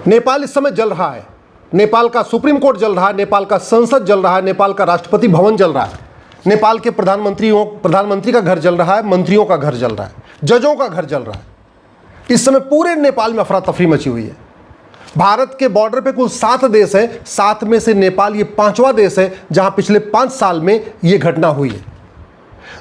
नेपाल इस समय जल रहा है। नेपाल का सुप्रीम कोर्ट जल रहा है, नेपाल का संसद जल रहा है, नेपाल का राष्ट्रपति भवन जल रहा है, नेपाल के प्रधानमंत्री का घर जल रहा है, मंत्रियों का घर जल रहा है, जजों का घर जल रहा है। इस समय पूरे नेपाल में अफरा तफरी मची हुई है। भारत के बॉर्डर पे कुल 7 देश है, 7 में से नेपाल ये 5वां देश है जहां पिछले 5 साल में ये घटना हुई है।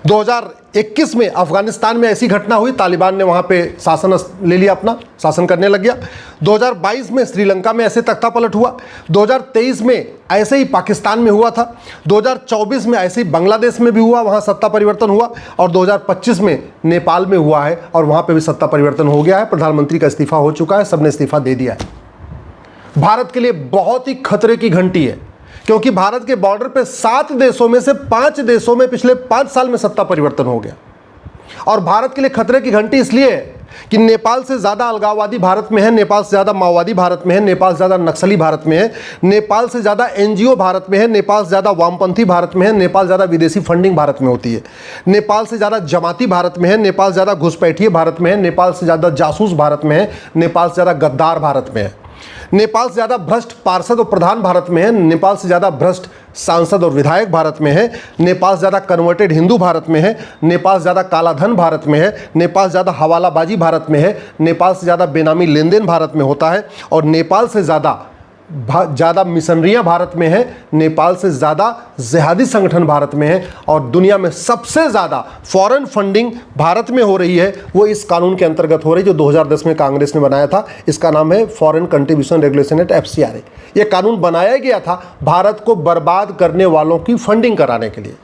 2021 में अफगानिस्तान में ऐसी घटना हुई, तालिबान ने वहां पे शासन ले लिया, अपना शासन करने लग गया। 2022 में श्रीलंका में ऐसे तख्ता पलट हुआ। 2023 में ऐसे ही पाकिस्तान में हुआ था। 2024 में ऐसे ही बांग्लादेश में भी हुआ, वहां सत्ता परिवर्तन हुआ। और 2025 में नेपाल में हुआ है और वहां पे भी सत्ता परिवर्तन हो गया है। प्रधानमंत्री का इस्तीफा हो चुका है, सबने इस्तीफा दे दिया है। भारत के लिए बहुत ही खतरे की घंटी है, क्योंकि भारत के बॉर्डर पे 7 देशों में से 5 देशों में पिछले 5 साल में सत्ता परिवर्तन हो गया। और भारत के लिए खतरे की घंटी इसलिए है कि नेपाल से ज्यादा अलगाववादी भारत में है, नेपाल से ज्यादा माओवादी भारत में है, नेपाल से ज्यादा नक्सली भारत में है, नेपाल से ज्यादा एनजीओ भारत में है, नेपाल से ज्यादा वामपंथी भारत में है, नेपाल ज्यादा विदेशी फंडिंग भारत में होती है, नेपाल से ज्यादा जमाती भारत में है, नेपाल से ज्यादा घुसपैठिए भारत में है, नेपाल से ज्यादा जासूस भारत में है, नेपाल से ज्यादा गद्दार भारत में है, नेपाल से ज़्यादा भ्रष्ट पार्षद और प्रधान भारत में है, नेपाल से ज़्यादा भ्रष्ट सांसद और विधायक भारत में है, नेपाल से ज़्यादा कन्वर्टेड हिंदू भारत में है, नेपाल से ज़्यादा कालाधन भारत में है, नेपाल से ज़्यादा हवालाबाजी भारत में है, नेपाल से ज़्यादा बेनामी लेन देन भारत में होता है, और नेपाल से ज़्यादा मिशनरियाँ भारत में है, नेपाल से ज़्यादा जिहादी संगठन भारत में है, और दुनिया में सबसे ज़्यादा फॉरेन फंडिंग भारत में हो रही है। वो इस कानून के अंतर्गत हो रही है जो 2010 में कांग्रेस ने बनाया था। इसका नाम है foreign contribution regulation act, FCRA। ये कानून बनाया गया था भारत को बर्बाद करने वालों की फंडिंग कराने के लिए।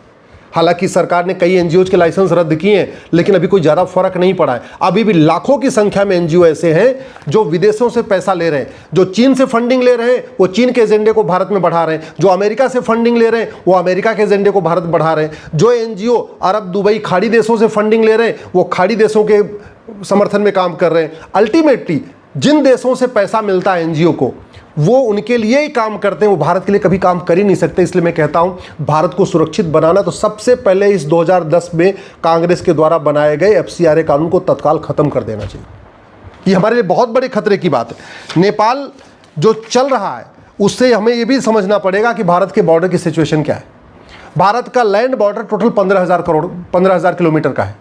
हालांकि सरकार ने कई एनजीओ के लाइसेंस रद्द किए हैं, लेकिन अभी कोई ज़्यादा फर्क नहीं पड़ा है। अभी भी लाखों की संख्या में एनजीओ ऐसे हैं जो विदेशों से पैसा ले रहे हैं, जो चीन से फंडिंग ले रहे हैं, वो चीन के एजेंडे को भारत में बढ़ा रहे हैं, जो अमेरिका से फंडिंग ले रहे हैं, वो अमेरिका के एजेंडे को भारत बढ़ा रहे हैं, जो एनजीओ अरब, दुबई, खाड़ी देशों से फंडिंग ले रहे हैं, वो खाड़ी देशों के समर्थन में काम कर रहे हैं। अल्टीमेटली जिन देशों से पैसा मिलता है एनजीओ को, वो उनके लिए ही काम करते हैं, वो भारत के लिए कभी काम कर ही नहीं सकते। इसलिए मैं कहता हूं भारत को सुरक्षित बनाना तो सबसे पहले इस 2010 में कांग्रेस के द्वारा बनाए गए FCRA कानून को तत्काल खत्म कर देना चाहिए। ये हमारे लिए बहुत बड़े खतरे की बात है। नेपाल जो चल रहा है उससे हमें ये भी समझना पड़ेगा कि भारत के बॉर्डर की सिचुएशन क्या है। भारत का लैंड बॉर्डर टोटल 15,000 किलोमीटर का है।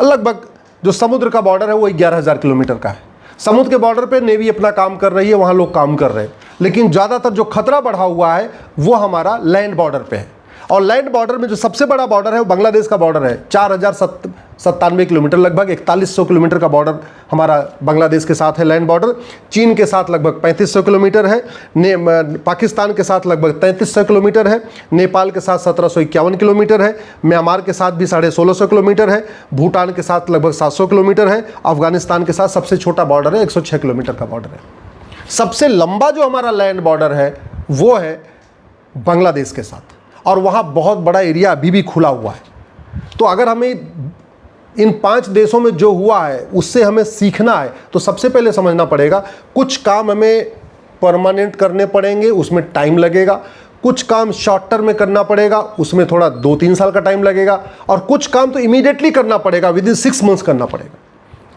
लगभग जो समुद्र का बॉर्डर है वो 11,000 किलोमीटर का है। समुद्र के बॉर्डर पे नेवी अपना काम कर रही है, वहाँ लोग काम कर रहे हैं, लेकिन ज़्यादातर जो खतरा बढ़ा हुआ है वो हमारा लैंड बॉर्डर पे है। और लैंड बॉर्डर में जो सबसे बड़ा बॉर्डर है वो बांग्लादेश का बॉर्डर है। 4,097 किलोमीटर, लगभग 4100 किलोमीटर का बॉर्डर हमारा बांग्लादेश के साथ है लैंड बॉर्डर। चीन के साथ लगभग 3500 किलोमीटर है, पाकिस्तान के साथ लगभग 3300 किलोमीटर है, नेपाल के साथ 1751 किलोमीटर है, म्यांमार के साथ भी 1650 किलोमीटर है, भूटान के साथ लगभग 700 किलोमीटर है, अफगानिस्तान के साथ सबसे छोटा बॉर्डर है 106 किलोमीटर का बॉर्डर है। सबसे लंबा जो हमारा लैंड बॉर्डर है वो है बांग्लादेश के साथ, और वहाँ बहुत बड़ा एरिया अभी भी खुला हुआ है। तो अगर हमें इन 5 देशों में जो हुआ है उससे हमें सीखना है तो सबसे पहले समझना पड़ेगा कुछ काम हमें परमानेंट करने पड़ेंगे, उसमें टाइम लगेगा। कुछ काम शॉर्ट टर्म में करना पड़ेगा, उसमें थोड़ा 2-3 साल का टाइम लगेगा। और कुछ काम तो इमीडिएटली करना पड़ेगा, विद इन 6 मंथ्स करना पड़ेगा।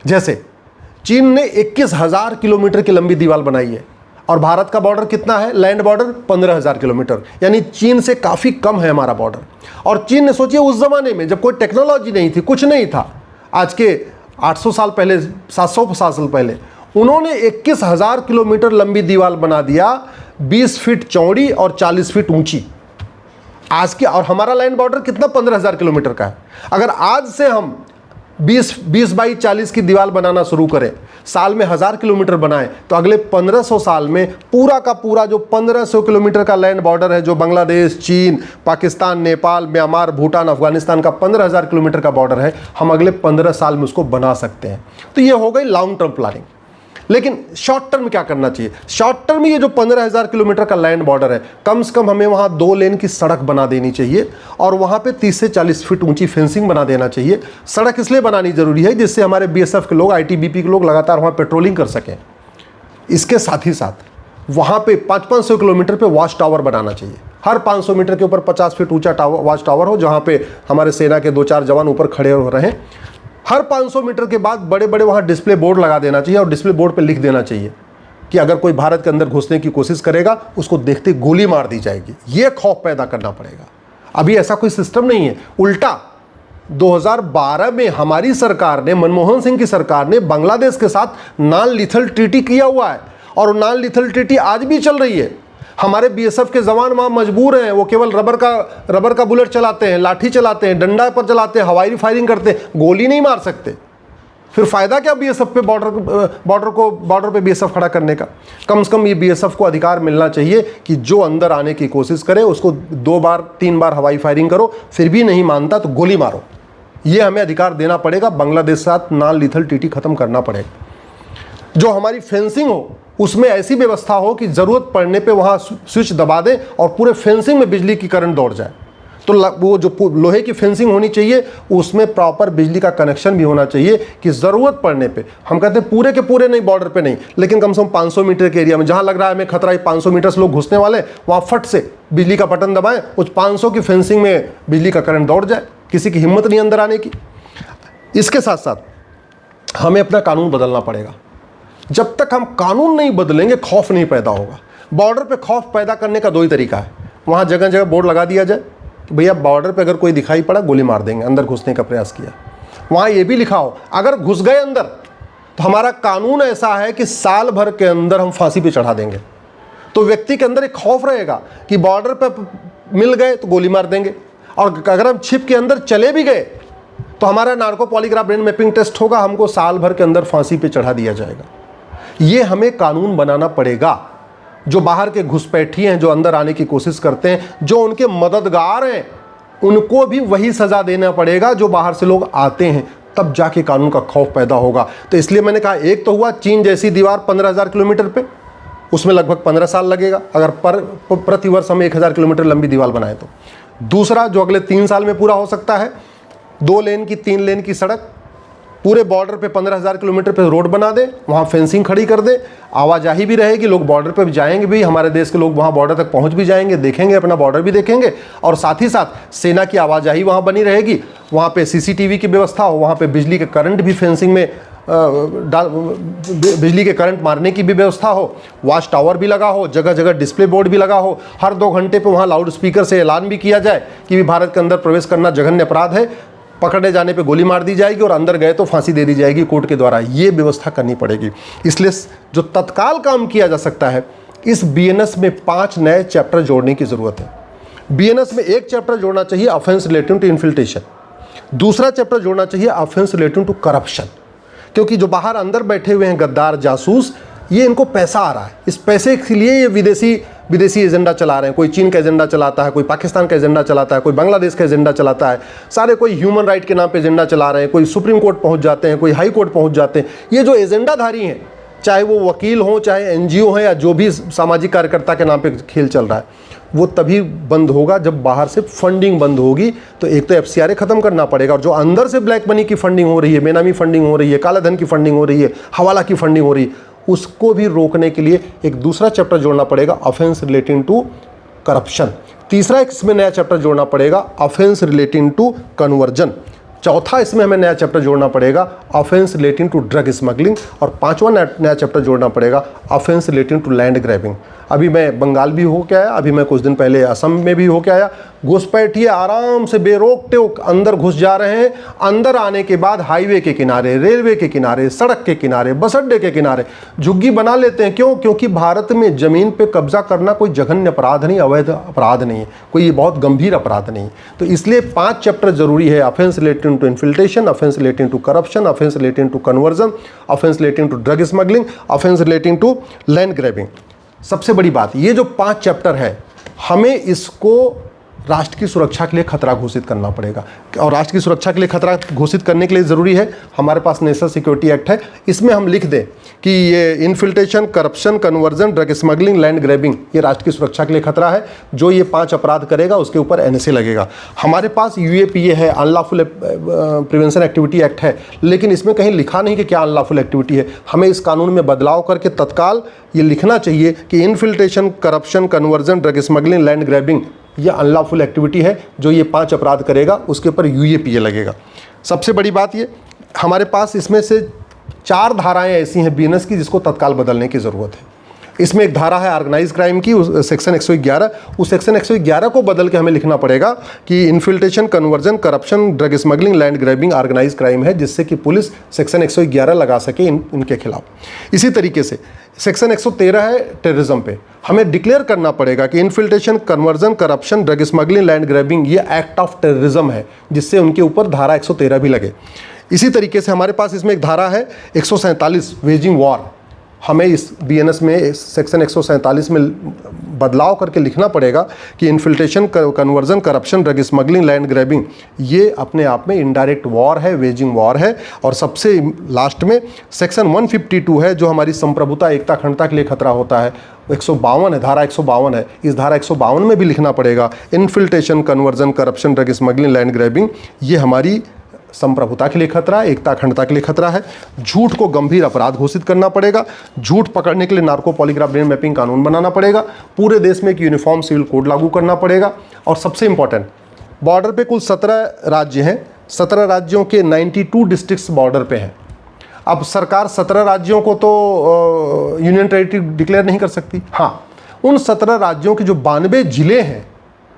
जैसे चीन ने 21,000 किलोमीटर की लंबी दीवार बनाई है, और भारत का बॉर्डर कितना है, लैंड बॉर्डर 15,000 किलोमीटर, यानी चीन से काफ़ी कम है हमारा बॉर्डर। और चीन ने सोचिए उस ज़माने में जब कोई टेक्नोलॉजी नहीं थी, कुछ नहीं था, आज के 800 साल पहले, 750 साल पहले, उन्होंने 21,000 किलोमीटर लंबी दीवार बना दिया, 20 फीट चौड़ी और 40 फीट ऊंची। आज के, और हमारा लैंड बॉर्डर कितना, 15,000 किलोमीटर का है। अगर आज से हम 20 बाई 40 की दीवार बनाना शुरू करें, साल में 1000 किलोमीटर बनाएं, तो अगले 1500 साल में पूरा का पूरा जो 1500 किलोमीटर का लैंड बॉर्डर है, जो बांग्लादेश, चीन, पाकिस्तान, नेपाल, म्यांमार, भूटान, अफगानिस्तान का 15,000 किलोमीटर का बॉर्डर है, हम अगले 15 साल में उसको बना सकते हैं। तो ये हो गई लॉन्ग टर्म प्लानिंग। लेकिन शॉर्ट टर्म क्या करना चाहिए? शॉर्ट टर्म ये जो 15,000 किलोमीटर का लैंड बॉर्डर है, कम से कम हमें वहाँ 2 लेन की सड़क बना देनी चाहिए, और वहाँ पे 30 से 40 फीट ऊंची फेंसिंग बना देना चाहिए। सड़क इसलिए बनानी जरूरी है जिससे हमारे BSF के लोग, ITBP के लोग लगातार वहाँ पेट्रोलिंग कर सकें। इसके साथ ही साथ वहाँ पे 500-500 किलोमीटर पे वॉच टावर बनाना चाहिए। हर 500 मीटर के ऊपर 50 फीट ऊंचा वॉच टावर हो, जहाँ पे हमारे सेना के 2-4 जवान ऊपर खड़े हो रहे हैं। हर 500 मीटर के बाद बड़े बड़े वहाँ डिस्प्ले बोर्ड लगा देना चाहिए, और डिस्प्ले बोर्ड पे लिख देना चाहिए कि अगर कोई भारत के अंदर घुसने की कोशिश करेगा उसको देखते गोली मार दी जाएगी। ये खौफ पैदा करना पड़ेगा। अभी ऐसा कोई सिस्टम नहीं है। उल्टा 2012 में हमारी सरकार ने, मनमोहन सिंह की सरकार ने बांग्लादेश के साथ नॉन लीथल ट्रीटी किया हुआ है और नॉन लीथल ट्रीटी आज भी चल रही है। हमारे बीएसएफ के जवान वहाँ मजबूर हैं, वो केवल रबर का बुलेट चलाते हैं, लाठी चलाते हैं, डंडा पर चलाते हैं, हवाई फायरिंग करते हैं, गोली नहीं मार सकते। फिर फायदा क्या बीएसएफ पे बॉर्डर पे बीएसएफ खड़ा करने का? कम से कम ये बीएसएफ को अधिकार मिलना चाहिए कि जो अंदर आने की कोशिश करे उसको 2 बार 3 बार हवाई फायरिंग करो, फिर भी नहीं मानता तो गोली मारो। ये हमें अधिकार देना पड़ेगा। बांग्लादेश के साथ नॉन लीथल ट्रीटी खत्म करना पड़ेगा। जो हमारी फेंसिंग हो उसमें ऐसी व्यवस्था हो कि ज़रूरत पड़ने पे वहाँ स्विच दबा दें और पूरे फेंसिंग में बिजली की करंट दौड़ जाए। तो वो जो लोहे की फेंसिंग होनी चाहिए उसमें प्रॉपर बिजली का कनेक्शन भी होना चाहिए कि ज़रूरत पड़ने पे, हम कहते हैं पूरे के पूरे नहीं, बॉर्डर पे नहीं, लेकिन कम से कम 500 मीटर के एरिया में जहाँ लग रहा है हमें खतरा है 500 मीटर से लोग घुसने वाले, वहाँ फट से बिजली का बटन दबाएं, उस 500 की फेंसिंग में बिजली का करंट दौड़ जाए। किसी की हिम्मत नहीं अंदर आने की। इसके साथ साथ हमें अपना कानून बदलना पड़ेगा। जब तक हम कानून नहीं बदलेंगे खौफ नहीं पैदा होगा। बॉर्डर पे खौफ पैदा करने का 2 ही तरीका है। वहाँ जगह जगह बोर्ड लगा दिया जाए कि भैया बॉर्डर पे अगर कोई दिखाई पड़ा गोली मार देंगे, अंदर घुसने का प्रयास किया। वहाँ ये भी लिखा हो अगर घुस गए अंदर तो हमारा कानून ऐसा है कि साल भर के अंदर हम फांसी पे चढ़ा देंगे। तो व्यक्ति के अंदर एक खौफ रहेगा कि बॉर्डर पे मिल गए तो गोली मार देंगे, और अगर हम छिप के अंदर चले भी गए तो हमारा narco polygraph brain mapping test होगा, हमको साल भर के अंदर फांसी पे चढ़ा दिया जाएगा। ये हमें कानून बनाना पड़ेगा। जो बाहर के घुसपैठी हैं, जो अंदर आने की कोशिश करते हैं, जो उनके मददगार हैं, उनको भी वही सज़ा देना पड़ेगा जो बाहर से लोग आते हैं। तब जाके कानून का खौफ पैदा होगा। तो इसलिए मैंने कहा, एक तो हुआ चीन जैसी दीवार 15,000 किलोमीटर पे, उसमें लगभग 15 साल लगेगा अगर प्रति वर्ष हम 1,000 किलोमीटर लंबी दीवार बनाए तो। दूसरा जो अगले 3 साल में पूरा हो सकता है, 2 लेन की 3 लेन की सड़क, पूरे बॉर्डर पे 15,000 किलोमीटर पे रोड बना दे, वहाँ फेंसिंग खड़ी कर दे, आवाजाही भी रहेगी, लोग बॉर्डर पे भी जाएंगे भी, हमारे देश के लोग वहाँ बॉर्डर तक पहुँच भी जाएंगे, देखेंगे, अपना बॉर्डर भी देखेंगे, और साथ ही साथ सेना की आवाजाही वहाँ बनी रहेगी। वहाँ पे सीसीटीवी की व्यवस्था हो, वहाँ पे बिजली के करंट भी फेंसिंग में बिजली के करंट मारने की भी व्यवस्था हो, वॉच टावर भी लगा हो, जगह जगह डिस्प्ले बोर्ड भी लगा हो, हर 2 घंटे पे वहाँ लाउड स्पीकर से ऐलान भी किया जाए कि भी भारत के अंदर प्रवेश करना जघन्य अपराध है, पकड़े जाने पे गोली मार दी जाएगी और अंदर गए तो फांसी दे दी जाएगी कोर्ट के द्वारा। ये व्यवस्था करनी पड़ेगी। इसलिए जो तत्काल काम किया जा सकता है, इस बीएनएस में 5 नए चैप्टर जोड़ने की ज़रूरत है। बीएनएस में एक चैप्टर जोड़ना चाहिए ऑफेंस रिलेटिंग टू इन्फिल्ट्रेशन, दूसरा चैप्टर जोड़ना चाहिए ऑफेंस रिलेटिंग टू करप्शन, क्योंकि जो बाहर अंदर बैठे हुए हैं गद्दार जासूस, ये इनको पैसा आ रहा है। इस पैसे के लिए ये विदेशी एजेंडा चला रहे हैं। कोई चीन का एजेंडा चलाता है, कोई पाकिस्तान का एजेंडा चलाता है, कोई बांग्लादेश का एजेंडा चलाता है, सारे कोई ह्यूमन राइट के नाम पे एजेंडा चला रहे हैं, कोई सुप्रीम कोर्ट पहुंच जाते हैं, कोई हाई कोर्ट पहुंच जाते हैं। ये जो एजेंडाधारी हैं, चाहे वो वकील हों, चाहे एनजीओ हैं, या जो भी सामाजिक कार्यकर्ता के नाम पर खेल चल रहा है, वो तभी बंद होगा जब बाहर से फंडिंग बंद होगी। तो एक तो एफसीआरए खत्म करना पड़ेगा, और जो अंदर से ब्लैक मनी की फंडिंग हो रही है, बेनामी फंडिंग हो रही है, काला धन की फंडिंग हो रही है, हवाला की फंडिंग हो रही है, उसको भी रोकने के लिए एक दूसरा चैप्टर जोड़ना पड़ेगा, ऑफेंस रिलेटिंग टू करप्शन। तीसरा इसमें नया चैप्टर जोड़ना पड़ेगा, ऑफेंस रिलेटिंग टू कन्वर्जन। चौथा इसमें हमें नया चैप्टर जोड़ना पड़ेगा, offence relating to drug smuggling. और 5वां नया चैप्टर जोड़ना पड़ेगा, offence relating to land grabbing. अभी मैं बंगाल भी होके आया, अभी मैं कुछ दिन पहले असम में भी होके आया। घुसपैठिए आराम से बेरोक टोक अंदर घुस जा रहे हैं। अंदर आने के बाद हाईवे के किनारे, रेलवे के किनारे, सड़क के किनारे, बस अड्डे के किनारे झुग्गी बना लेते हैं। क्यों? क्योंकि भारत में ज़मीन पे कब्जा करना कोई जघन्य अपराध नहीं, अवैध अपराध नहीं है, कोई बहुत गंभीर अपराध नहीं। तो इसलिए 5 चैप्टर जरूरी है, offence relating to infiltration, offence relating to corruption, offence relating to conversion, offence relating to drug smuggling, offence relating to land grabbing. सबसे बड़ी बात, ये जो 5 चैप्टर है, हमें इसको राष्ट्र की सुरक्षा के लिए खतरा घोषित करना पड़ेगा। और राष्ट्र की सुरक्षा के लिए खतरा घोषित करने के लिए ज़रूरी है, हमारे पास नेशनल सिक्योरिटी एक्ट है, इसमें हम लिख दें कि ये infiltration, corruption, conversion, drug smuggling, land grabbing, ये राष्ट्र की सुरक्षा के लिए खतरा है। जो ये 5 अपराध करेगा उसके ऊपर एनएसए लगेगा। हमारे पास यूएपीए है, अनलॉफुल प्रिवेंशन एक्टिविटी एक्ट है, लेकिन इसमें कहीं लिखा नहीं कि क्या अनलॉफुल एक्टिविटी है। हमें इस कानून में बदलाव करके तत्काल ये लिखना चाहिए कि infiltration, corruption, conversion, drug smuggling, land grabbing यह अनलॉफुल एक्टिविटी है। जो ये 5 अपराध करेगा उसके ऊपर यूएपीए लगेगा। सबसे बड़ी बात ये, हमारे पास इसमें से 4 धाराएं ऐसी हैं बीएनएस की जिसको तत्काल बदलने की ज़रूरत है। इसमें एक धारा है ऑर्गेनाइज क्राइम की, सेक्शन 111। उस सेक्शन 111 को बदल के हमें लिखना पड़ेगा कि infiltration, conversion, corruption, drug smuggling, land grabbing organise crime है, जिससे कि पुलिस सेक्शन 111 लगा सके इनके खिलाफ। इसी तरीके से सेक्शन 113 है टेररिज्म पे, हमें डिक्लेयर करना पड़ेगा कि infiltration, conversion, corruption, drug smuggling, land grabbing ये एक्ट ऑफ टेररिज्म है, जिससे उनके ऊपर धारा 113 भी लगे। इसी तरीके से हमारे पास इसमें एक धारा है 147 वेजिंग वॉर, हमें इस बीएनएस में सेक्शन 147 में बदलाव करके लिखना पड़ेगा कि infiltration, conversion, corruption, drug smuggling, land grabbing ये अपने आप में इनडायरेक्ट वॉर है, वेजिंग वॉर है। और सबसे लास्ट में सेक्शन 152 है, जो हमारी संप्रभुता, एकता, अखंडता के लिए खतरा होता है। 152 है, धारा 152 है, इस धारा 152 में भी लिखना पड़ेगा infiltration, conversion, corruption, drug smuggling, land grabbing ये हमारी संप्रभुता के लिए खतरा है, एकता अखंडता के लिए खतरा है। झूठ को गंभीर अपराध घोषित करना पड़ेगा। झूठ पकड़ने के लिए नार्को पॉलीग्राफ ब्रेन मैपिंग कानून बनाना पड़ेगा। पूरे देश में एक यूनिफॉर्म सिविल कोड लागू करना पड़ेगा। और सबसे इंपॉर्टेंट, बॉर्डर पे कुल 17 राज्य हैं, 17 राज्यों के 92 डिस्ट्रिक्ट्स बॉर्डर पे हैं। अब सरकार 17 राज्यों को तो यूनियन टेरिटरी डिक्लेयर नहीं कर सकती। हाँ, उन 17 राज्यों के जो 92 जिले हैं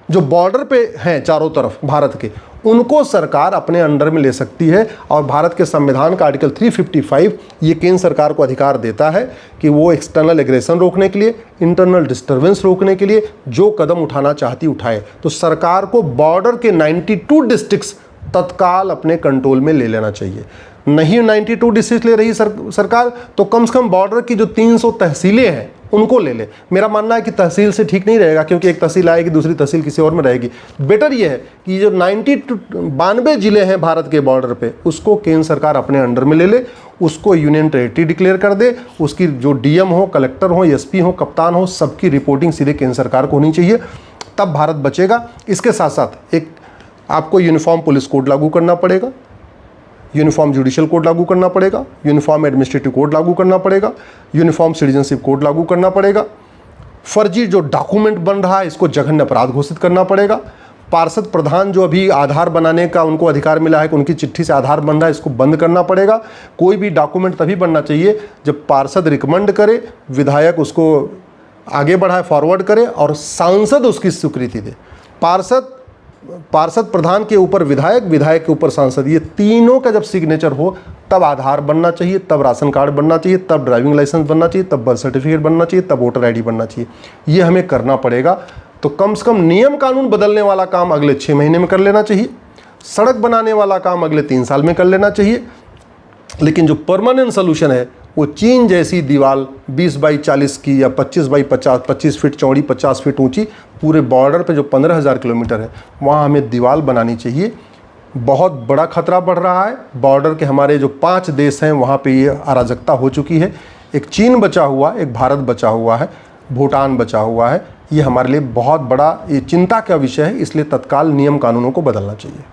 जो बॉर्डर पे हैं चारों तरफ भारत के, उनको सरकार अपने अंडर में ले सकती है। और भारत के संविधान का आर्टिकल 355 ये केंद्र सरकार को अधिकार देता है कि वो एक्सटर्नल एग्रेशन रोकने के लिए, इंटरनल डिस्टर्बेंस रोकने के लिए जो कदम उठाना चाहती उठाए। तो सरकार को बॉर्डर के 92 डिस्ट्रिक्ट्स तत्काल अपने कंट्रोल में ले लेना चाहिए। नहीं 92 डिस्ट्रिक्ट ले रही सरकार, तो कम से कम बॉर्डर की जो 300 तहसीलें हैं उनको ले ले। मेरा मानना है कि तहसील से ठीक नहीं रहेगा, क्योंकि एक तहसील आएगी, दूसरी तहसील किसी और में रहेगी। बेटर ये है कि जो 92 जिले हैं भारत के बॉर्डर पे, उसको केंद्र सरकार अपने अंडर में ले ले, उसको यूनियन टेरिटरी डिक्लेयर कर दे। उसकी जो डीएम हो, कलेक्टर हो, एसपी हो, कप्तान हो, सबकी रिपोर्टिंग सीधे केंद्र सरकार को होनी चाहिए, तब भारत बचेगा। इसके साथ साथ एक आपको यूनिफॉर्म पुलिस कोड लागू करना पड़ेगा, यूनिफॉर्म जुडिशियल कोड लागू करना पड़ेगा, यूनिफॉर्म एडमिनिस्ट्रेटिव कोड लागू करना पड़ेगा, यूनिफॉर्म सिटीजनशिप कोड लागू करना पड़ेगा। फर्जी जो डॉक्यूमेंट बन रहा है इसको जघन्य अपराध घोषित करना पड़ेगा। पार्षद प्रधान जो अभी आधार बनाने का उनको अधिकार मिला है कि उनकी चिट्ठी से आधार बन रहा है, इसको बंद करना पड़ेगा। कोई भी डॉक्यूमेंट तभी बनना चाहिए जब पार्षद रिकमेंड करे, विधायक उसको आगे बढ़ाए, फॉरवर्ड करे और सांसद उसकी स्वीकृति दे। पार्षद प्रधान के ऊपर विधायक, विधायक के ऊपर सांसद, ये तीनों का जब सिग्नेचर हो तब आधार बनना चाहिए, तब राशन कार्ड बनना चाहिए, तब ड्राइविंग लाइसेंस बनना चाहिए, तब बर्थ सर्टिफिकेट बनना चाहिए, तब वोटर आईडी बनना चाहिए। ये हमें करना पड़ेगा। तो कम से कम नियम कानून बदलने वाला काम अगले 6 महीने में कर लेना चाहिए, सड़क बनाने वाला काम अगले 3 साल में कर लेना चाहिए। लेकिन जो परमानेंट सोल्यूशन है वो चीन जैसी दीवार 20 बाई 40 की या 25 बाई 50, 25 फीट चौड़ी, 50 फीट ऊंची, पूरे बॉर्डर पे जो 15,000 किलोमीटर है वहाँ हमें दीवार बनानी चाहिए। बहुत बड़ा खतरा बढ़ रहा है। बॉर्डर के हमारे जो 5 देश हैं वहाँ पे ये अराजकता हो चुकी है। एक चीन बचा हुआ, एक भारत बचा हुआ है, भूटान बचा हुआ है। ये हमारे लिए बहुत बड़ा ये चिंता का विषय है, इसलिए तत्काल नियम कानूनों को बदलना चाहिए।